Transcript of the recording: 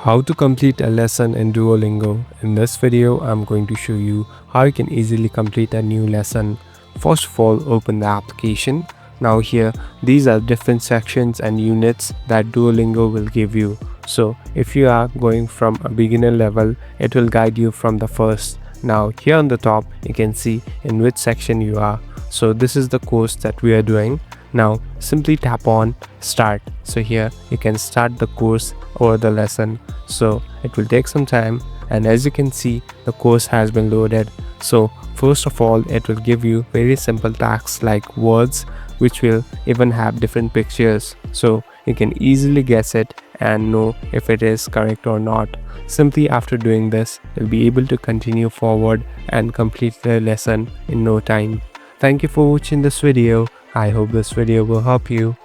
How to complete a lesson in Duolingo. In this video, I'm going to show you how you can easily complete a new lesson. First of all, open the application. Now here, these are different sections and units that Duolingo will give you. So if you are going from a beginner level, it will guide you from the first. Now here on the top, you can see in which section you are. So this is the course that we are doing. Now simply tap on start. So here you can start the course or the lesson. So it will take some time, and as you can see, the course has been loaded. So first of all, it will give you very simple tasks like words, which will even have different pictures, so you can easily guess it and know if it is correct or not. Simply after doing this, you'll be able to continue forward and complete the lesson in no time. Thank you for watching this video. I hope this video will help you.